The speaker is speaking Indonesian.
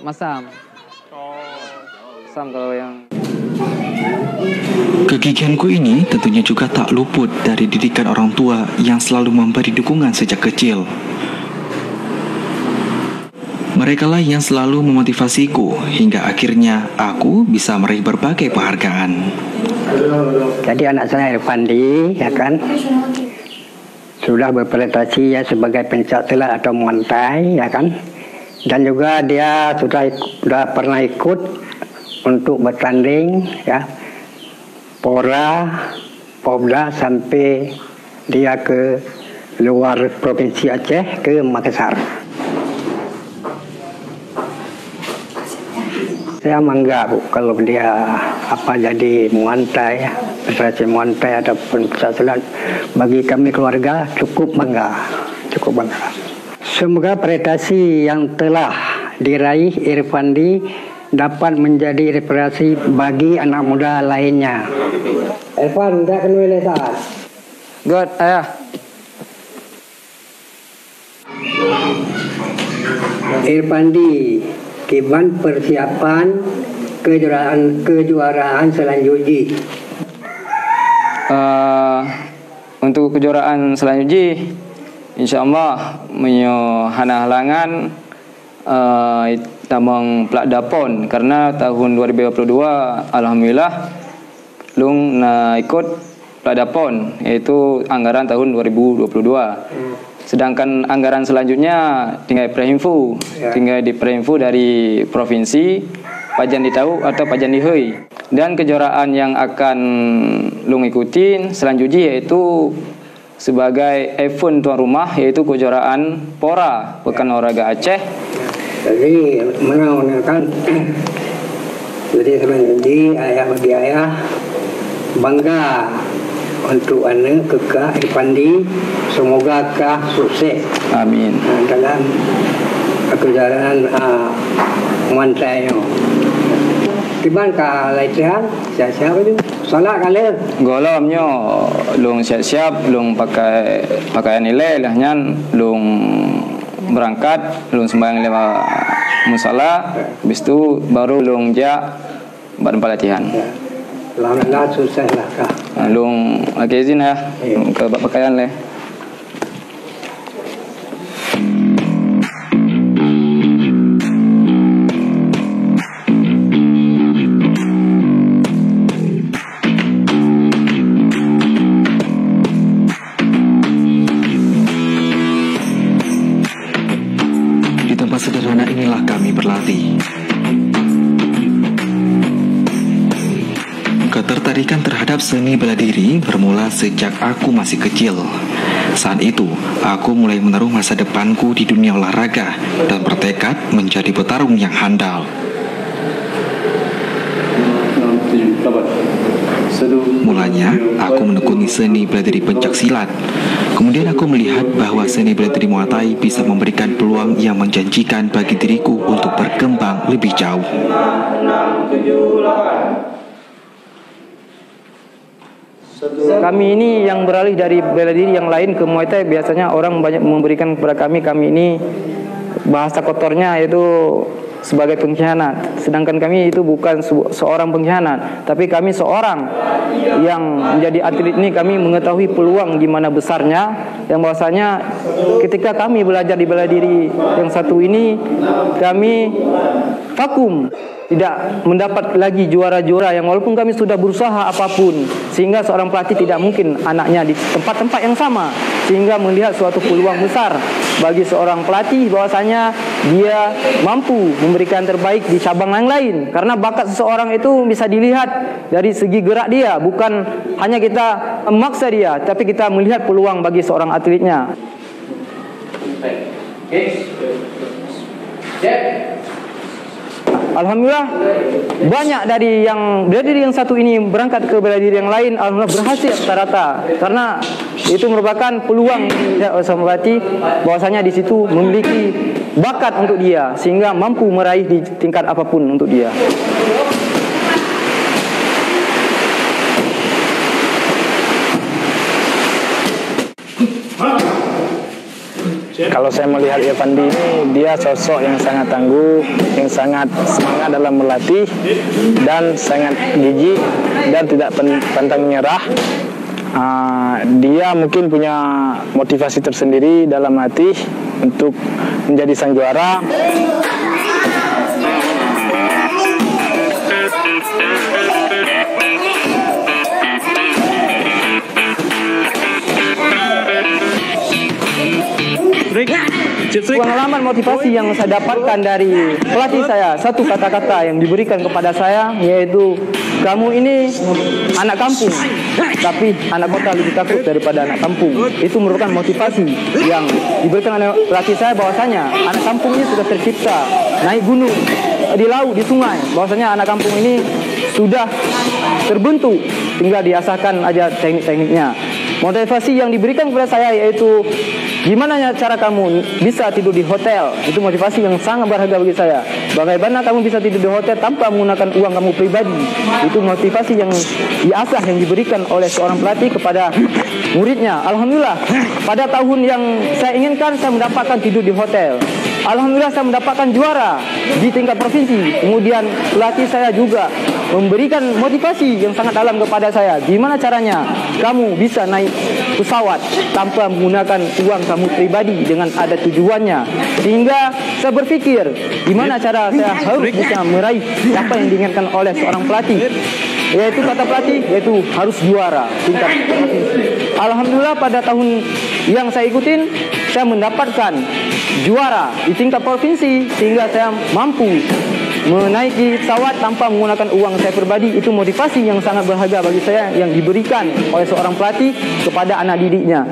Masam. Masam kalau yang... Kegigihanku ini tentunya juga tak luput dari didikan orang tua yang selalu memberi dukungan sejak kecil. Merekalah yang selalu memotivasiku hingga akhirnya aku bisa meraih berbagai penghargaan. Jadi anak saya Irfandi, ya kan, sudah berprestasi ya sebagai pencak silat atau muantai, ya kan, dan juga dia sudah pernah ikut untuk bertanding, ya, Pora, Pobda sampai dia ke luar provinsi Aceh ke Makassar. Saya bangga Bu kalau dia jadi muantai, prestasi muantai ataupun pencak silat. Bagi kami keluarga cukup bangga. Semoga prestasi yang telah diraih Irfandi dapat menjadi inspirasi bagi anak muda lainnya. Irfan, tak kena lesan. Good, ayah. Irfandi, kiban persiapan kejuaraan selanjutnya. Untuk kejuaraan selanjutnya, insyaAllah menyohana halangan tamang pelak dapon karena tahun 2022 alhamdulillah lung ikut pelak dapon, yaitu anggaran tahun 2022. Sedangkan anggaran selanjutnya tinggal preinfo, tinggal di preinfo dari provinsi, pajan ditahu atau pajan dihei. Dan kejuaraan yang akan lung ikutin selanjutnya yaitu sebagai event tuan rumah, yaitu kejuaraan Pora, Pekan Olahraga Aceh. Jadi menang-menangkan. Jadi selanjutnya bagi ayah bangga untuk anak kekah Irfandi, semoga kah sukses. Amin. Dalam kejuaraan muantai. Tiban ka latihan siap-siap itu. Salat kali. Golamnya lung siap-siap, lung pakai pakaian nilai lahnya, lung berangkat, lung sembahyang lima musala, habis itu baru lung badan pelatihan. Alhamdulillah sukses lah kah. Lung lagi izin ya ke pakaian leh. Di tempat sederhana inilah kami berlatih. Ketertarikan terhadap seni bela diri bermula sejak aku masih kecil. Saat itu, aku mulai menaruh masa depanku di dunia olahraga dan bertekad menjadi petarung yang handal. Mulanya, aku menekuni seni bela diri pencak silat. Kemudian aku melihat bahwa seni bela diri Muay Thai bisa memberikan peluang yang menjanjikan bagi diriku untuk berkembang lebih jauh. Kami ini yang beralih dari bela diri yang lain ke Muay Thai, biasanya orang banyak memberikan kepada kami ini bahasa kotornya yaitu sebagai pengkhianat. Sedangkan kami itu bukan seorang pengkhianat, tapi kami seorang yang menjadi atlet ini kami mengetahui peluang gimana besarnya, yang bahwasanya ketika kami belajar di bela diri yang satu ini kami vakum, tidak mendapat lagi juara-juara yang walaupun kami sudah berusaha apapun, sehingga seorang pelatih tidak mungkin anaknya di tempat-tempat yang sama, sehingga melihat suatu peluang besar bagi seorang pelatih bahwasanya dia mampu memberikan terbaik di cabang yang lain, karena bakat seseorang itu bisa dilihat dari segi gerak dia, bukan hanya kita memaksa dia, tapi kita melihat peluang bagi seorang atletnya. Alhamdulillah banyak dari yang bela diri yang satu ini berangkat ke bela diri yang lain, alhamdulillah berhasil rata-rata, karena itu merupakan peluang sama pelatih bahwasanya di situ memiliki bakat untuk dia sehingga mampu meraih di tingkat apapun untuk dia. Kalau saya melihat Irfandi ini, dia sosok yang sangat tangguh, yang sangat semangat dalam melatih, dan sangat gigih dan tidak pantang menyerah. Dia mungkin punya motivasi tersendiri dalam latih untuk menjadi sang juara. Pengalaman motivasi yang saya dapatkan dari pelatih saya, satu kata-kata yang diberikan kepada saya, yaitu kamu ini anak kampung, tapi anak kota lebih takut daripada anak kampung. Itu merupakan motivasi yang diberikan oleh pelatih saya, bahwasanya anak kampung ini sudah tercipta naik gunung, di laut, di sungai. Bahwasanya anak kampung ini sudah terbentuk, tinggal diasahkan aja teknik-tekniknya. Motivasi yang diberikan kepada saya yaitu gimana cara kamu bisa tidur di hotel. Itu motivasi yang sangat berharga bagi saya. Bagaimana kamu bisa tidur di hotel tanpa menggunakan uang kamu pribadi. Itu motivasi yang diasah, yang diberikan oleh seorang pelatih kepada muridnya. Alhamdulillah, pada tahun yang saya inginkan, saya mendapatkan tidur di hotel. Alhamdulillah, saya mendapatkan juara di tingkat provinsi. Kemudian pelatih saya juga memberikan motivasi yang sangat dalam kepada saya. Gimana caranya kamu bisa naik pesawat tanpa menggunakan uang kamu pribadi dengan ada tujuannya. Sehingga saya berpikir gimana cara saya harus bisa meraih apa yang diinginkan oleh seorang pelatih. Yaitu kata pelatih, yaitu harus juara tingkat provinsi. Alhamdulillah, pada tahun yang saya ikutin, saya mendapatkan juara di tingkat provinsi, sehingga saya mampu menaiki pesawat tanpa menggunakan uang saya pribadi. Itu motivasi yang sangat berharga bagi saya yang diberikan oleh seorang pelatih kepada anak didiknya.